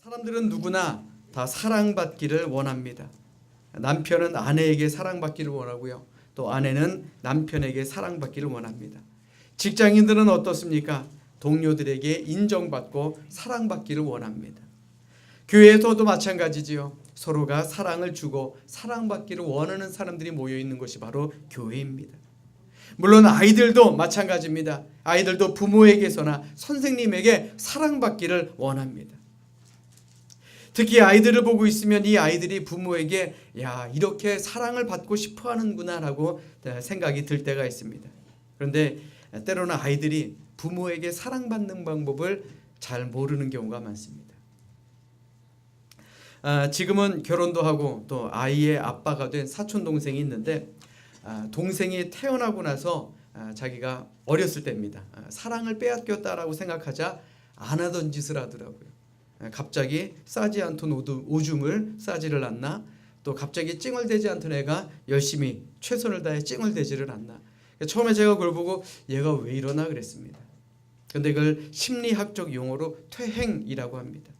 사람들은 누구나 다 사랑받기를 원합니다. 남편은 아내에게 사랑받기를 원하고요. 또 아내는 남편에게 사랑받기를 원합니다. 직장인들은 어떻습니까? 동료들에게 인정받고 사랑받기를 원합니다. 교회에서도 마찬가지지요. 서로가 사랑을 주고 사랑받기를 원하는 사람들이 모여 있는 곳이 바로 교회입니다. 물론 아이들도 마찬가지입니다. 아이들도 부모에게서나 선생님에게 사랑받기를 원합니다. 특히 아이들을 보고 있으면 이 아이들이 부모에게 야, 이렇게 사랑을 받고 싶어 하는구나 라고 생각이 들 때가 있습니다. 그런데 때로는 아이들이 부모에게 사랑받는 방법을 잘 모르는 경우가 많습니다. 지금은 결혼도 하고 또 아이의 아빠가 된 사촌 동생이 있는데 동생이 태어나고 나서 자기가 어렸을 때입니다. 사랑을 빼앗겼다라고 생각하자 안 하던 짓을 하더라고요. 갑자기 싸지 않던 오줌을 싸지를 않나, 또 갑자기 찡얼대지 않던 애가 열심히 최선을 다해 찡얼대지를 않나. 처음에 제가 그걸 보고 얘가 왜 이러나 그랬습니다. 그런데 그걸 심리학적 용어로 퇴행이라고 합니다.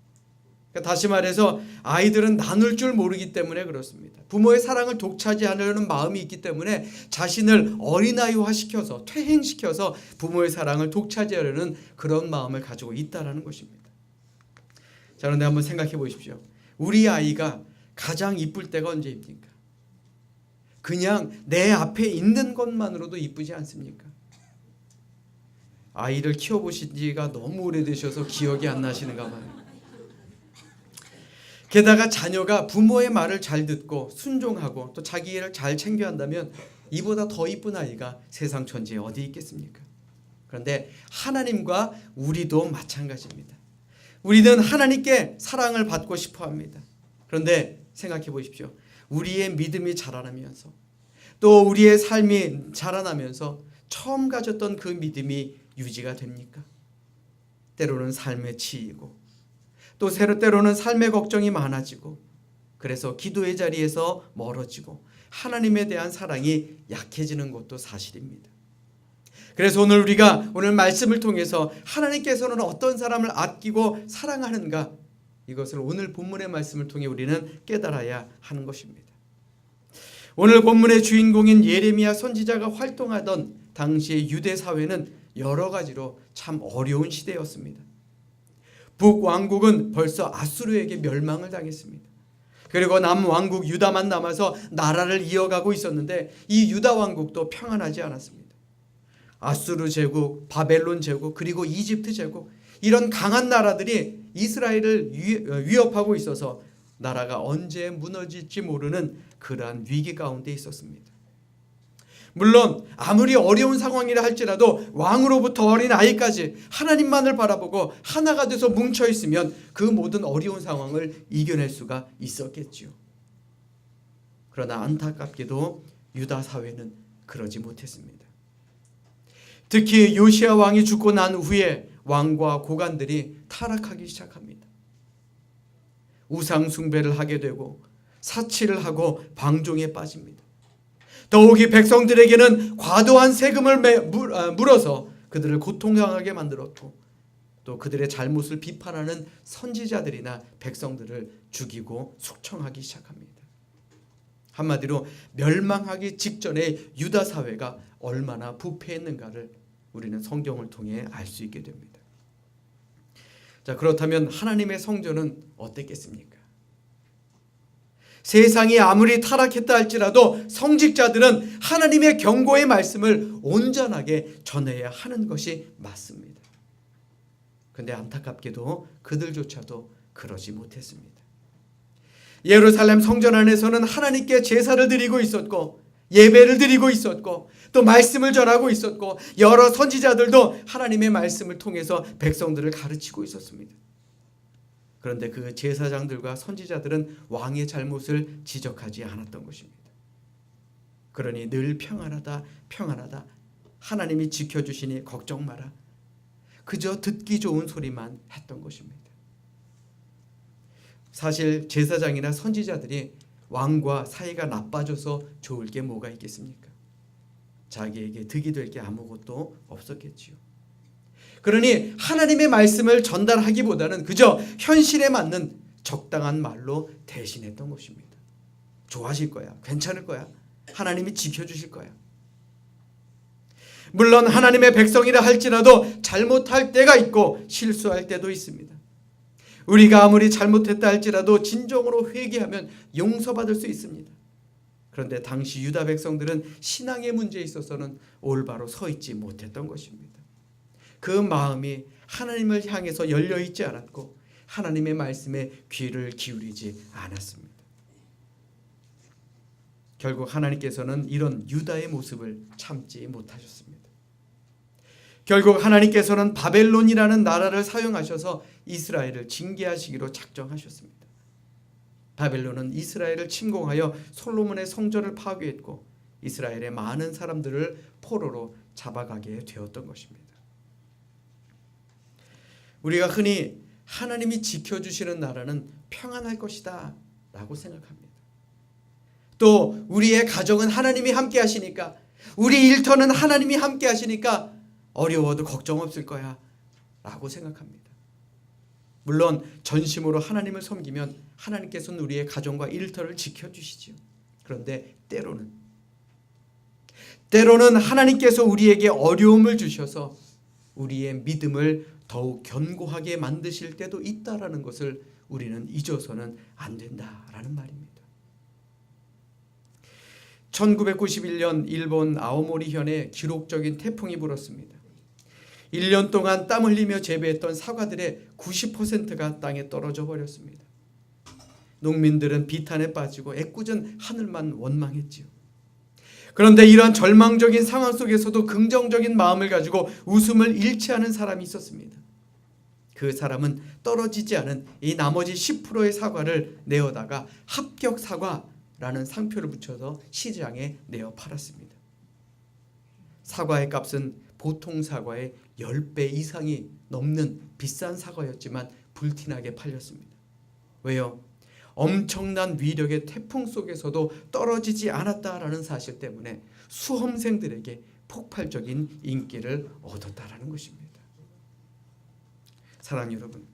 다시 말해서 아이들은 나눌 줄 모르기 때문에 그렇습니다. 부모의 사랑을 독차지하려는 마음이 있기 때문에 자신을 어린아이화시켜서 퇴행시켜서 부모의 사랑을 독차지하려는 그런 마음을 가지고 있다는 것입니다. 자, 그런데 한번 생각해 보십시오. 우리 아이가 가장 이쁠 때가 언제입니까? 그냥 내 앞에 있는 것만으로도 이쁘지 않습니까? 아이를 키워보신 지가 너무 오래되셔서 기억이 안 나시는가 봐요. 게다가 자녀가 부모의 말을 잘 듣고 순종하고 또 자기 일을 잘 챙겨 한다면 이보다 더 이쁜 아이가 세상 천지에 어디 있겠습니까? 그런데 하나님과 우리도 마찬가지입니다. 우리는 하나님께 사랑을 받고 싶어 합니다. 그런데 생각해 보십시오. 우리의 믿음이 자라나면서 또 우리의 삶이 자라나면서 처음 가졌던 그 믿음이 유지가 됩니까? 때로는 삶에 치이고 또 때로는 삶의 걱정이 많아지고 그래서 기도의 자리에서 멀어지고 하나님에 대한 사랑이 약해지는 것도 사실입니다. 그래서 우리가 오늘 말씀을 통해서 하나님께서는 어떤 사람을 아끼고 사랑하는가, 이것을 오늘 본문의 말씀을 통해 우리는 깨달아야 하는 것입니다. 오늘 본문의 주인공인 예레미야 선지자가 활동하던 당시의 유대 사회는 여러 가지로 참 어려운 시대였습니다. 북왕국은 벌써 아수르에게 멸망을 당했습니다. 그리고 남왕국 유다만 남아서 나라를 이어가고 있었는데 이 유다 왕국도 평안하지 않았습니다. 아수르 제국, 바벨론 제국, 그리고 이집트 제국, 이런 강한 나라들이 이스라엘을 위협하고 있어서 나라가 언제 무너질지 모르는 그러한 위기 가운데 있었습니다. 물론 아무리 어려운 상황이라 할지라도 왕으로부터 어린 아이까지 하나님만을 바라보고 하나가 돼서 뭉쳐 있으면 그 모든 어려운 상황을 이겨낼 수가 있었겠지요. 그러나 안타깝게도 유다 사회는 그러지 못했습니다. 특히 요시야 왕이 죽고 난 후에 왕과 고관들이 타락하기 시작합니다. 우상 숭배를 하게 되고 사치를 하고 방종에 빠집니다. 더욱이 백성들에게는 과도한 세금을 물어서 그들을 고통당하게 만들었고 또 그들의 잘못을 비판하는 선지자들이나 백성들을 죽이고 숙청하기 시작합니다. 한마디로 멸망하기 직전의 유다 사회가 얼마나 부패했는가를 우리는 성경을 통해 알 수 있게 됩니다. 자, 그렇다면 하나님의 성전은 어땠겠습니까? 세상이 아무리 타락했다 할지라도 성직자들은 하나님의 경고의 말씀을 온전하게 전해야 하는 것이 맞습니다. 그런데 안타깝게도 그들조차도 그러지 못했습니다. 예루살렘 성전 안에서는 하나님께 제사를 드리고 있었고 예배를 드리고 있었고 또 말씀을 전하고 있었고 여러 선지자들도 하나님의 말씀을 통해서 백성들을 가르치고 있었습니다. 그런데 그 제사장들과 선지자들은 왕의 잘못을 지적하지 않았던 것입니다. 그러니 늘 평안하다 평안하다, 하나님이 지켜주시니 걱정 마라, 그저 듣기 좋은 소리만 했던 것입니다. 사실 제사장이나 선지자들이 왕과 사이가 나빠져서 좋을 게 뭐가 있겠습니까? 자기에게 득이 될 게 아무것도 없었겠지요. 그러니 하나님의 말씀을 전달하기보다는 그저 현실에 맞는 적당한 말로 대신했던 것입니다. 좋아하실 거야. 괜찮을 거야. 하나님이 지켜주실 거야. 물론 하나님의 백성이라 할지라도 잘못할 때가 있고 실수할 때도 있습니다. 우리가 아무리 잘못했다 할지라도 진정으로 회개하면 용서받을 수 있습니다. 그런데 당시 유다 백성들은 신앙의 문제에 있어서는 올바로 서 있지 못했던 것입니다. 그 마음이 하나님을 향해서 열려 있지 않았고 하나님의 말씀에 귀를 기울이지 않았습니다. 결국 하나님께서는 이런 유다의 모습을 참지 못하셨습니다. 결국 하나님께서는 바벨론이라는 나라를 사용하셔서 이스라엘을 징계하시기로 작정하셨습니다. 바벨론은 이스라엘을 침공하여 솔로몬의 성전을 파괴했고 이스라엘의 많은 사람들을 포로로 잡아가게 되었던 것입니다. 우리가 흔히 하나님이 지켜주시는 나라는 평안할 것이다 라고 생각합니다. 또 우리의 가정은 하나님이 함께 하시니까, 우리 일터는 하나님이 함께 하시니까 어려워도 걱정 없을 거야 라고 생각합니다. 물론 전심으로 하나님을 섬기면 하나님께서는 우리의 가정과 일터를 지켜주시지요. 그런데 때로는 하나님께서 우리에게 어려움을 주셔서 우리의 믿음을 더욱 견고하게 만드실 때도 있다라는 것을 우리는 잊어서는 안 된다라는 말입니다. 1991년 일본 아오모리현에 기록적인 태풍이 불었습니다. 1년 동안 땀 흘리며 재배했던 사과들의 90%가 땅에 떨어져 버렸습니다. 농민들은 비탄에 빠지고 애꿎은 하늘만 원망했지요. 그런데 이러한 절망적인 상황 속에서도 긍정적인 마음을 가지고 웃음을 잃지 않은 사람이 있었습니다. 그 사람은 떨어지지 않은 이 나머지 10%의 사과를 내어다가 합격 사과라는 상표를 붙여서 시장에 내어 팔았습니다. 사과의 값은 보통 사과의 10배 이상이 넘는 비싼 사과였지만 불티나게 팔렸습니다. 왜요? 엄청난 위력의 태풍 속에서도 떨어지지 않았다라는 사실 때문에 수험생들에게 폭발적인 인기를 얻었다라는 것입니다. 사랑하는 여러분,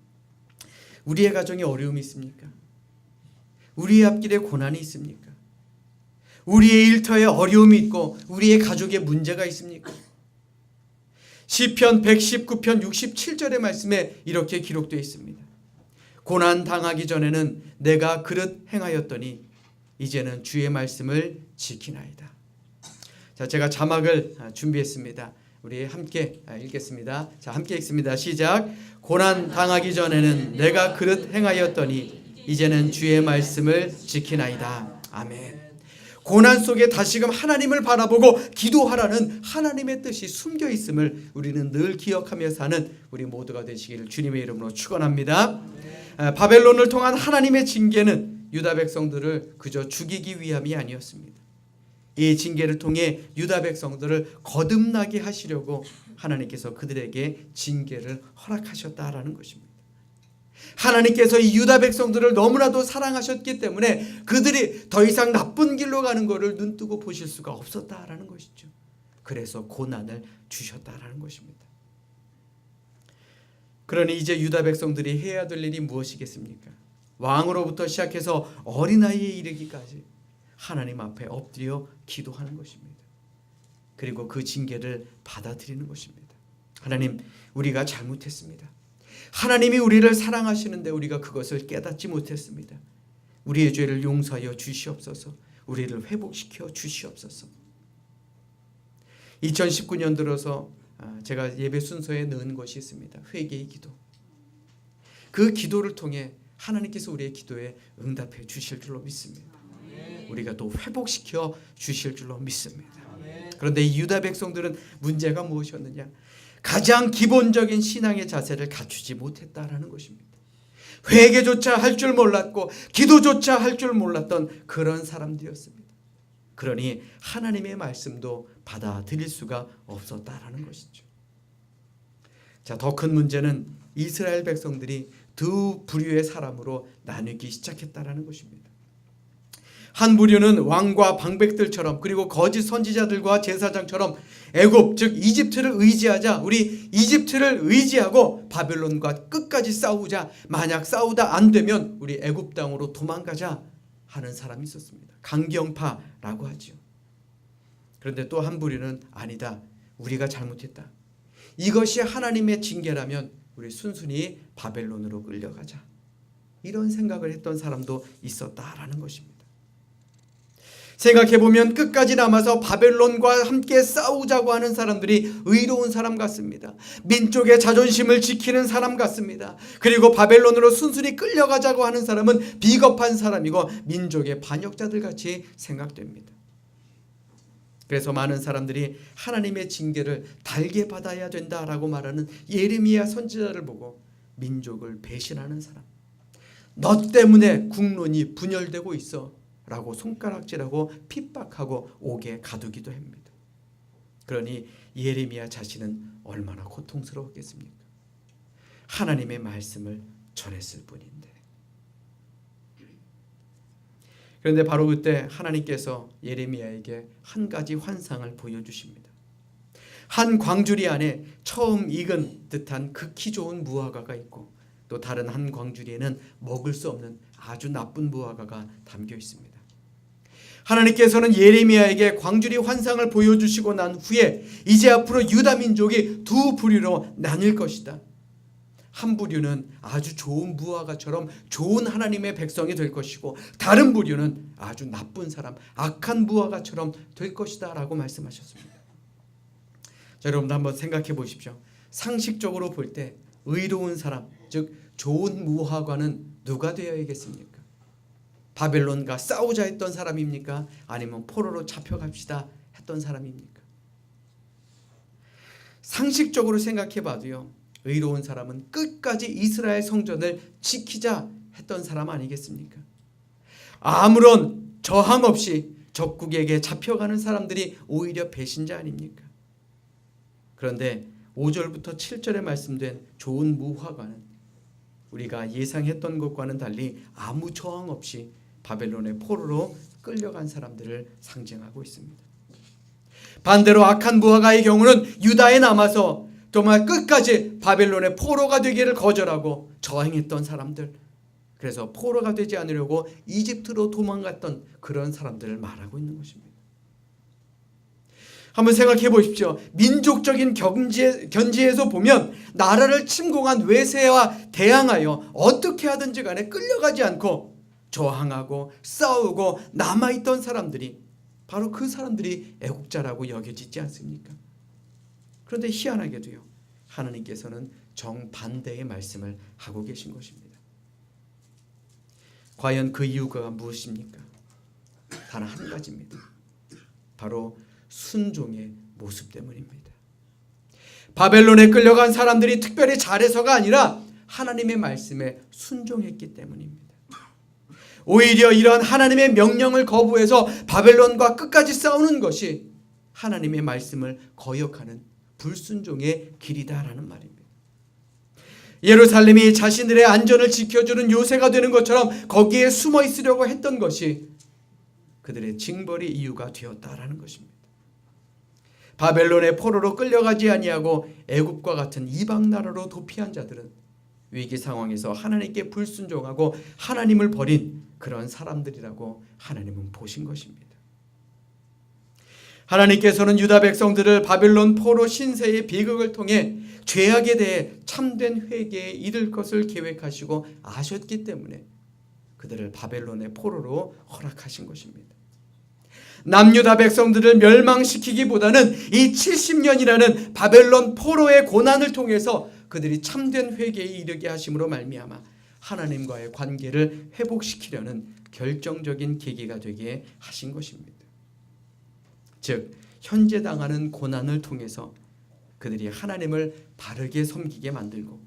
우리의 가정에 어려움이 있습니까? 우리의 앞길에 고난이 있습니까? 우리의 일터에 어려움이 있고 우리의 가족에 문제가 있습니까? 시편 119편 67절의 말씀에 이렇게 기록되어 있습니다. 고난 당하기 전에는 내가 그릇 행하였더니 이제는 주의 말씀을 지키나이다. 자, 제가 자막을 준비했습니다. 우리 함께 읽겠습니다. 자, 함께 읽습니다. 시작. 고난 당하기 전에는 내가 그릇 행하였더니 이제는 주의 말씀을 지키나이다. 아멘. 고난 속에 다시금 하나님을 바라보고 기도하라는 하나님의 뜻이 숨겨 있음을 우리는 늘 기억하며 사는 우리 모두가 되시기를 주님의 이름으로 축원합니다. 바벨론을 통한 하나님의 징계는 유다 백성들을 그저 죽이기 위함이 아니었습니다. 이 징계를 통해 유다 백성들을 거듭나게 하시려고 하나님께서 그들에게 징계를 허락하셨다라는 것입니다. 하나님께서 이 유다 백성들을 너무나도 사랑하셨기 때문에 그들이 더 이상 나쁜 길로 가는 것을 눈뜨고 보실 수가 없었다라는 것이죠. 그래서 고난을 주셨다라는 것입니다. 그러니 이제 유다 백성들이 해야 될 일이 무엇이겠습니까? 왕으로부터 시작해서 어린아이에 이르기까지 하나님 앞에 엎드려 기도하는 것입니다. 그리고 그 징계를 받아들이는 것입니다. 하나님, 우리가 잘못했습니다. 하나님이 우리를 사랑하시는데 우리가 그것을 깨닫지 못했습니다. 우리의 죄를 용서하여 주시옵소서. 우리를 회복시켜 주시옵소서. 2019년 들어서 제가 예배 순서에 넣은 것이 있습니다. 회개의 기도. 그 기도를 통해 하나님께서 우리의 기도에 응답해 주실 줄로 믿습니다. 우리가 또 회복시켜 주실 줄로 믿습니다. 그런데 이 유다 백성들은 문제가 무엇이었느냐? 가장 기본적인 신앙의 자세를 갖추지 못했다라는 것입니다. 회개조차 할 줄 몰랐고 기도조차 할 줄 몰랐던 그런 사람들이었습니다. 그러니 하나님의 말씀도 받아들일 수가 없었다라는 것이죠. 자, 더 큰 문제는 이스라엘 백성들이 두 부류의 사람으로 나누기 시작했다라는 것입니다. 한 부류는 왕과 방백들처럼 그리고 거짓 선지자들과 제사장처럼 애굽 즉 이집트를 의지하자, 우리 이집트를 의지하고 바벨론과 끝까지 싸우자, 만약 싸우다 안 되면 우리 애굽 땅으로 도망가자 하는 사람이 있었습니다. 강경파라고 하죠. 그런데 또 한 부류는 아니다, 우리가 잘못했다, 이것이 하나님의 징계라면 우리 순순히 바벨론으로 끌려가자, 이런 생각을 했던 사람도 있었다라는 것입니다. 생각해보면 끝까지 남아서 바벨론과 함께 싸우자고 하는 사람들이 의로운 사람 같습니다. 민족의 자존심을 지키는 사람 같습니다. 그리고 바벨론으로 순순히 끌려가자고 하는 사람은 비겁한 사람이고 민족의 반역자들 같이 생각됩니다. 그래서 많은 사람들이 하나님의 징계를 달게 받아야 된다라고 말하는 예레미야 선지자를 보고 민족을 배신하는 사람, 너 때문에 국론이 분열되고 있어 라고 손가락질하고 핍박하고 옥에 가두기도 합니다. 그러니 예레미야 자신은 얼마나 고통스러웠겠습니까? 하나님의 말씀을 전했을 뿐인데. 그런데 바로 그때 하나님께서 예레미야에게 한 가지 환상을 보여주십니다. 한 광주리 안에 처음 익은 듯한 극히 좋은 무화과가 있고 또 다른 한 광주리에는 먹을 수 없는 아주 나쁜 무화과가 담겨 있습니다. 하나님께서는 예레미야에게 광주리 환상을 보여주시고 난 후에 이제 앞으로 유다 민족이 두 부류로 나뉠 것이다. 한 부류는 아주 좋은 무화과처럼 좋은 하나님의 백성이 될 것이고 다른 부류는 아주 나쁜 사람, 악한 무화과처럼 될 것이다 라고 말씀하셨습니다. 자, 여러분도 한번 생각해 보십시오. 상식적으로 볼 때 의로운 사람, 즉 좋은 무화과는 누가 되어야겠습니까? 바벨론과 싸우자 했던 사람입니까? 아니면 포로로 잡혀갑시다 했던 사람입니까? 상식적으로 생각해 봐도요, 의로운 사람은 끝까지 이스라엘 성전을 지키자 했던 사람 아니겠습니까? 아무런 저항 없이 적국에게 잡혀가는 사람들이 오히려 배신자 아닙니까? 그런데 5절부터 7절에 말씀된 좋은 무화과는 우리가 예상했던 것과는 달리 아무 저항 없이 바벨론의 포로로 끌려간 사람들을 상징하고 있습니다. 반대로 악한 무화과의 경우는 유다에 남아서 정말 끝까지 바벨론의 포로가 되기를 거절하고 저항했던 사람들, 그래서 포로가 되지 않으려고 이집트로 도망갔던 그런 사람들을 말하고 있는 것입니다. 한번 생각해 보십시오. 민족적인 견지에서 보면 나라를 침공한 외세와 대항하여 어떻게 하든지 간에 끌려가지 않고 저항하고 싸우고 남아있던 사람들이 바로 그 사람들이 애국자라고 여겨지지 않습니까? 그런데 희한하게도요, 하나님께서는 정반대의 말씀을 하고 계신 것입니다. 과연 그 이유가 무엇입니까? 단 한 가지입니다. 바로 순종의 모습 때문입니다. 바벨론에 끌려간 사람들이 특별히 잘해서가 아니라 하나님의 말씀에 순종했기 때문입니다. 오히려 이러한 하나님의 명령을 거부해서 바벨론과 끝까지 싸우는 것이 하나님의 말씀을 거역하는 불순종의 길이다라는 말입니다. 예루살렘이 자신들의 안전을 지켜주는 요새가 되는 것처럼 거기에 숨어 있으려고 했던 것이 그들의 징벌의 이유가 되었다라는 것입니다. 바벨론의 포로로 끌려가지 아니하고 애굽과 같은 이방 나라로 도피한 자들은 위기 상황에서 하나님께 불순종하고 하나님을 버린 그런 사람들이라고 하나님은 보신 것입니다. 하나님께서는 유다 백성들을 바벨론 포로 신세의 비극을 통해 죄악에 대해 참된 회개에 이를 것을 계획하시고 아셨기 때문에 그들을 바벨론의 포로로 허락하신 것입니다. 남유다 백성들을 멸망시키기보다는 이 70년이라는 바벨론 포로의 고난을 통해서 그들이 참된 회개에 이르게 하심으로 말미암아 하나님과의 관계를 회복시키려는 결정적인 계기가 되게 하신 것입니다. 즉 현재 당하는 고난을 통해서 그들이 하나님을 바르게 섬기게 만들고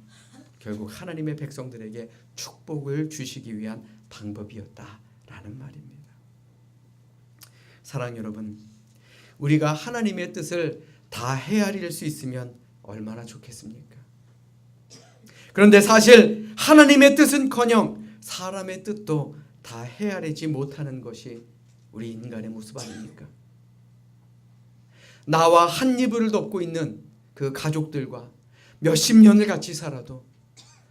결국 하나님의 백성들에게 축복을 주시기 위한 방법이었다라는 말입니다. 사랑 여러분, 우리가 하나님의 뜻을 다 헤아릴 수 있으면 얼마나 좋겠습니까? 그런데 사실 하나님의 뜻은커녕 사람의 뜻도 다 헤아리지 못하는 것이 우리 인간의 모습 아닙니까? 나와 한 이불을 덮고 있는 그 가족들과 몇십 년을 같이 살아도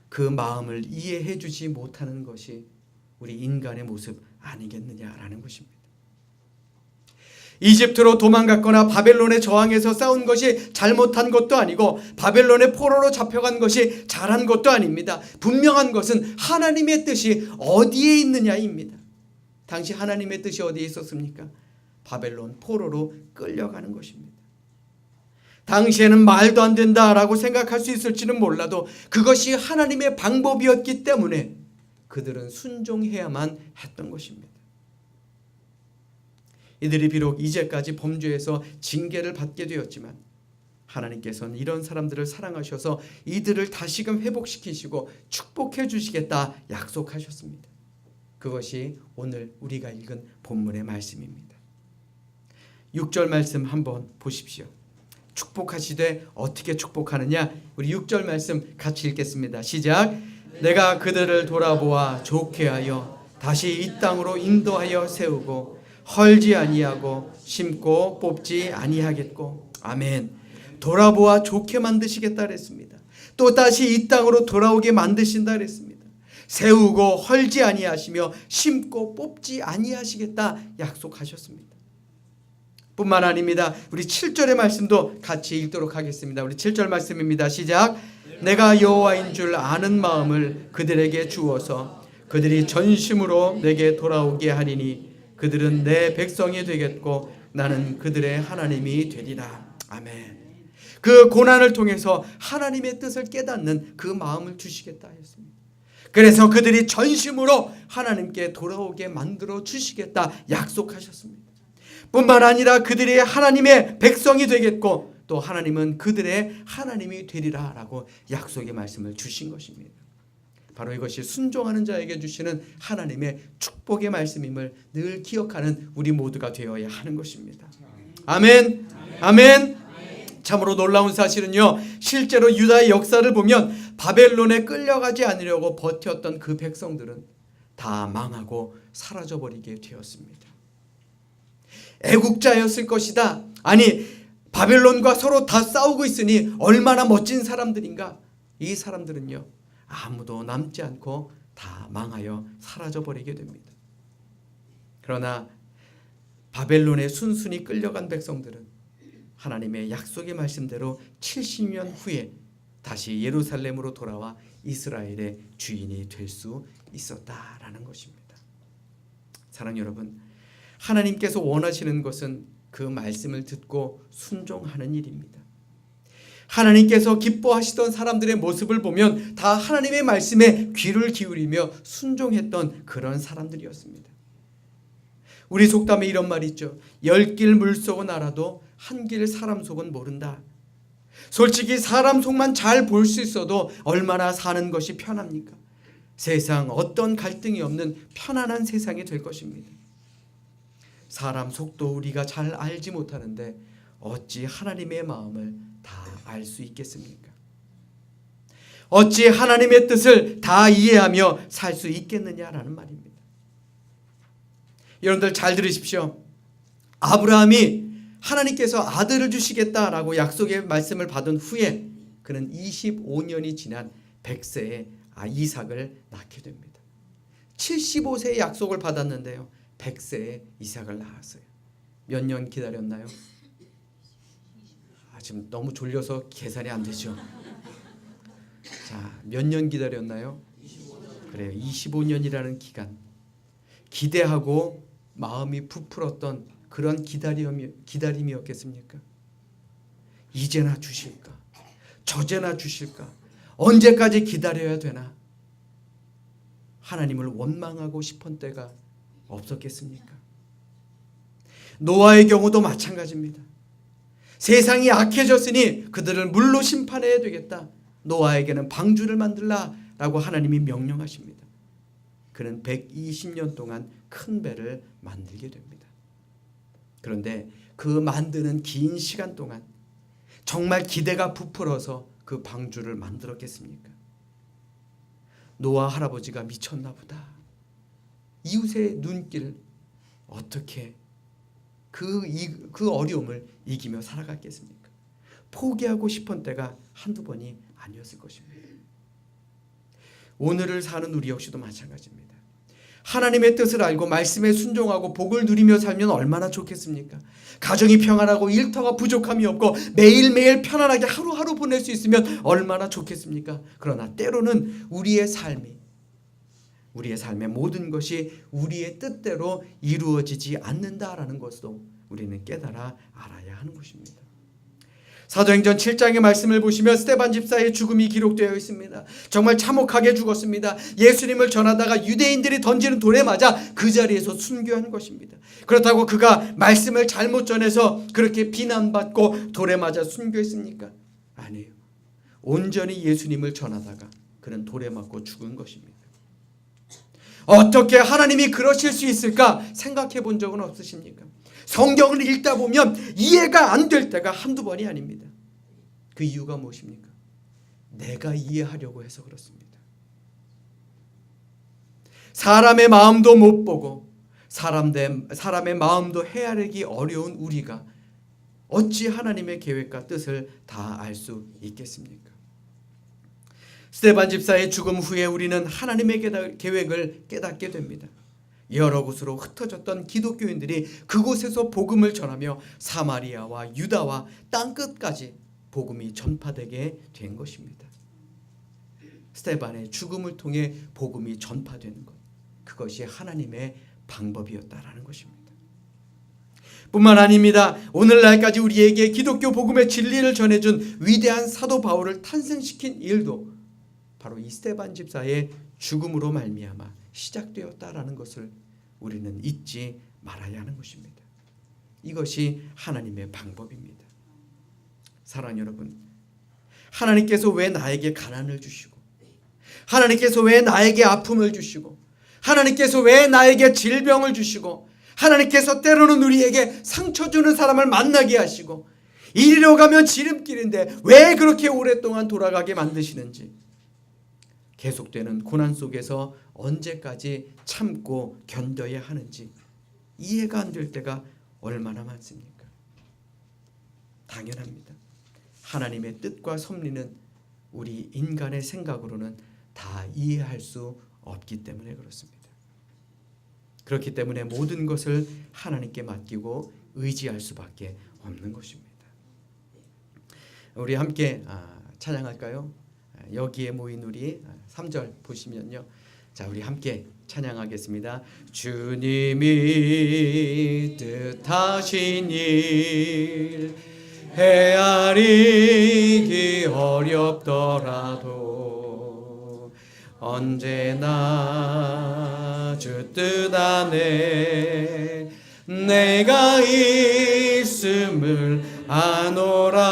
그 마음을 이해해 주지 못하는 것이 우리 인간의 모습 아니겠느냐라는 것입니다. 이집트로 도망갔거나 바벨론에 저항해서 싸운 것이 잘못한 것도 아니고 바벨론의 포로로 잡혀간 것이 잘한 것도 아닙니다. 분명한 것은 하나님의 뜻이 어디에 있느냐입니다. 당시 하나님의 뜻이 어디에 있었습니까? 바벨론 포로로 끌려가는 것입니다. 당시에는 말도 안 된다라고 생각할 수 있을지는 몰라도 그것이 하나님의 방법이었기 때문에 그들은 순종해야만 했던 것입니다. 이들이 비록 이제까지 범죄에서 징계를 받게 되었지만 하나님께서는 이런 사람들을 사랑하셔서 이들을 다시금 회복시키시고 축복해 주시겠다 약속하셨습니다. 그것이 오늘 우리가 읽은 본문의 말씀입니다. 6절 말씀 한번 보십시오. 축복하시되 어떻게 축복하느냐? 우리 6절 말씀 같이 읽겠습니다. 시작. 내가 그들을 돌아보아 좋게 하여 다시 이 땅으로 인도하여 세우고 헐지 아니하고 심고 뽑지 아니하겠고. 아멘. 돌아보아 좋게 만드시겠다 그랬습니다. 또 다시 이 땅으로 돌아오게 만드신다 그랬습니다. 세우고 헐지 아니하시며 심고 뽑지 아니하시겠다 약속하셨습니다. 뿐만 아닙니다. 우리 7절의 말씀도 같이 읽도록 하겠습니다. 우리 7절 말씀입니다. 시작. 내가 여호와인 줄 아는 마음을 그들에게 주어서 그들이 전심으로 내게 돌아오게 하리니 그들은 내 백성이 되겠고 나는 그들의 하나님이 되리라. 아멘. 그 고난을 통해서 하나님의 뜻을 깨닫는 그 마음을 주시겠다 하였습니다. 그래서 그들이 전심으로 하나님께 돌아오게 만들어 주시겠다 약속하셨습니다. 뿐만 아니라 그들이 하나님의 백성이 되겠고 또 하나님은 그들의 하나님이 되리라 라고 약속의 말씀을 주신 것입니다. 바로 이것이 순종하는 자에게 주시는 하나님의 축복의 말씀임을 늘 기억하는 우리 모두가 되어야 하는 것입니다. 아멘. 아멘. 참으로 놀라운 사실은요, 실제로 유다의 역사를 보면 바벨론에 끌려가지 않으려고 버텼던 그 백성들은 다 망하고 사라져버리게 되었습니다. 애국자였을 것이다. 아니, 바벨론과 서로 다 싸우고 있으니 얼마나 멋진 사람들인가. 이 사람들은요, 아무도 남지 않고 다 망하여 사라져버리게 됩니다. 그러나 바벨론에 순순히 끌려간 백성들은 하나님의 약속의 말씀대로 70년 후에 다시 예루살렘으로 돌아와 이스라엘의 주인이 될 수 있었다라는 것입니다. 사랑하는 여러분, 하나님께서 원하시는 것은 그 말씀을 듣고 순종하는 일입니다. 하나님께서 기뻐하시던 사람들의 모습을 보면 다 하나님의 말씀에 귀를 기울이며 순종했던 그런 사람들이었습니다. 우리 속담에 이런 말이 있죠. 10길 물속은 알아도 한 길 사람 속은 모른다. 솔직히 사람 속만 잘 볼 수 있어도 얼마나 사는 것이 편합니까? 세상 어떤 갈등이 없는 편안한 세상이 될 것입니다. 사람 속도 우리가 잘 알지 못하는데 어찌 하나님의 마음을 다 알 수 있겠습니까? 어찌 하나님의 뜻을 다 이해하며 살 수 있겠느냐라는 말입니다. 여러분들 잘 들으십시오. 아브라함이 하나님께서 아들을 주시겠다라고 약속의 말씀을 받은 후에 그는 25년이 지난 100세에 이삭을 낳게 됩니다. 75세의 약속을 받았는데요, 100세에 이삭을 낳았어요. 몇 년 기다렸나요? 지금 너무 졸려서 계산이 안 되죠. 자, 몇 년 기다렸나요? 그래요. 25년이라는 기간. 기대하고 마음이 부풀었던 그런 기다림이었겠습니까? 이제나 주실까? 저제나 주실까? 언제까지 기다려야 되나? 하나님을 원망하고 싶은 때가 없었겠습니까? 노아의 경우도 마찬가지입니다. 세상이 악해졌으니 그들을 물로 심판해야 되겠다. 노아에게는 방주를 만들라 라고 하나님이 명령하십니다. 그는 120년 동안 큰 배를 만들게 됩니다. 그런데 그 만드는 긴 시간 동안 정말 기대가 부풀어서 그 방주를 만들었겠습니까? 노아 할아버지가 미쳤나 보다. 이웃의 눈길, 어떻게 그 어려움을 이기며 살아갔겠습니까? 포기하고 싶은 때가 한두 번이 아니었을 것입니다. 오늘을 사는 우리 역시도 마찬가지입니다. 하나님의 뜻을 알고 말씀에 순종하고 복을 누리며 살면 얼마나 좋겠습니까? 가정이 평안하고 일터가 부족함이 없고 매일매일 편안하게 하루하루 보낼 수 있으면 얼마나 좋겠습니까? 그러나 때로는 우리의 삶의 모든 것이 우리의 뜻대로 이루어지지 않는다라는 것도 우리는 깨달아 알아야 하는 것입니다. 사도행전 7장의 말씀을 보시면 스데반 집사의 죽음이 기록되어 있습니다. 정말 참혹하게 죽었습니다. 예수님을 전하다가 유대인들이 던지는 돌에 맞아 그 자리에서 순교한 것입니다. 그렇다고 그가 말씀을 잘못 전해서 그렇게 비난받고 돌에 맞아 순교했습니까? 아니에요. 온전히 예수님을 전하다가 그는 돌에 맞고 죽은 것입니다. 어떻게 하나님이 그러실 수 있을까 생각해 본 적은 없으십니까? 성경을 읽다 보면 이해가 안 될 때가 한두 번이 아닙니다. 그 이유가 무엇입니까? 내가 이해하려고 해서 그렇습니다. 사람의 마음도 못 보고 사람의 마음도 헤아리기 어려운 우리가 어찌 하나님의 계획과 뜻을 다 알 수 있겠습니까? 스데반 집사의 죽음 후에 우리는 하나님의 계획을 깨닫게 됩니다. 여러 곳으로 흩어졌던 기독교인들이 그곳에서 복음을 전하며 사마리아와 유다와 땅끝까지 복음이 전파되게 된 것입니다. 스데반의 죽음을 통해 복음이 전파되는 것, 그것이 하나님의 방법이었다라는 것입니다. 뿐만 아닙니다. 오늘날까지 우리에게 기독교 복음의 진리를 전해준 위대한 사도 바울을 탄생시킨 일도 바로 이 스데반 집사의 죽음으로 말미암아 시작되었다라는 것을 우리는 잊지 말아야 하는 것입니다. 이것이 하나님의 방법입니다. 사랑하는 여러분, 하나님께서 왜 나에게 가난을 주시고, 하나님께서 왜 나에게 아픔을 주시고, 하나님께서 왜 나에게 질병을 주시고, 하나님께서 때로는 우리에게 상처 주는 사람을 만나게 하시고, 이리로 가면 지름길인데 왜 그렇게 오랫동안 돌아가게 만드시는지, 계속되는 고난 속에서 언제까지 참고 견뎌야 하는지 이해가 안 될 때가 얼마나 많습니까? 당연합니다. 하나님의 뜻과 섭리는 우리 인간의 생각으로는 다 이해할 수 없기 때문에 그렇습니다. 그렇기 때문에 모든 것을 하나님께 맡기고 의지할 수밖에 없는 것입니다. 우리 함께 찬양할까요? 여기에 모인 우리 3절 보시면요. 자, 우리 함께 찬양하겠습니다. 주님이 뜻하신 일 헤아리기 어렵더라도 언제나 주 뜻 안에 내가 있음을 아노라.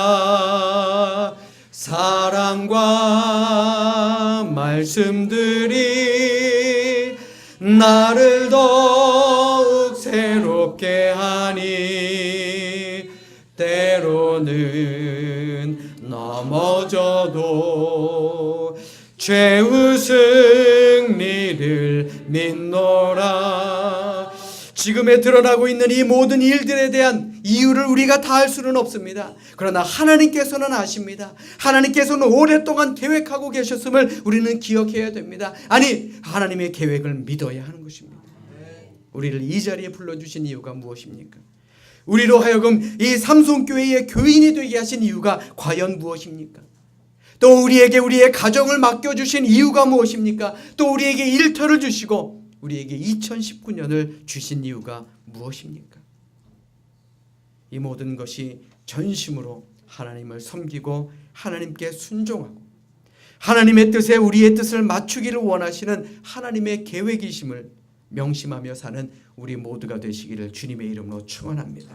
사랑과 말씀들이 나를 더욱 새롭게 하니 때로는 넘어져도 최후 승리를 믿노라. 지금에 드러나고 있는 이 모든 일들에 대한 이유를 우리가 다 알 수는 없습니다. 그러나 하나님께서는 아십니다. 하나님께서는 오랫동안 계획하고 계셨음을 우리는 기억해야 됩니다. 아니, 하나님의 계획을 믿어야 하는 것입니다. 우리를 이 자리에 불러주신 이유가 무엇입니까? 우리로 하여금 이 삼손교회의 교인이 되게 하신 이유가 과연 무엇입니까? 또 우리에게 우리의 가정을 맡겨주신 이유가 무엇입니까? 또 우리에게 일터를 주시고 우리에게 2019년을 주신 이유가 무엇입니까? 이 모든 것이 전심으로 하나님을 섬기고 하나님께 순종하고 하나님의 뜻에 우리의 뜻을 맞추기를 원하시는 하나님의 계획이심을 명심하며 사는 우리 모두가 되시기를 주님의 이름으로 축원합니다.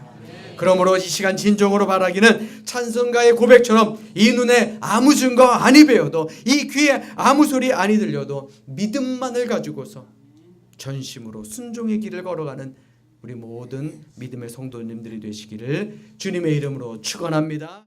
그러므로 이 시간 진정으로 바라기는 찬송가의 고백처럼 이 눈에 아무 증거 아니 배워도 이 귀에 아무 소리 아니 들려도 믿음만을 가지고서 전심으로 순종의 길을 걸어가는 우리 모든 믿음의 성도님들이 되시기를 주님의 이름으로 축원합니다.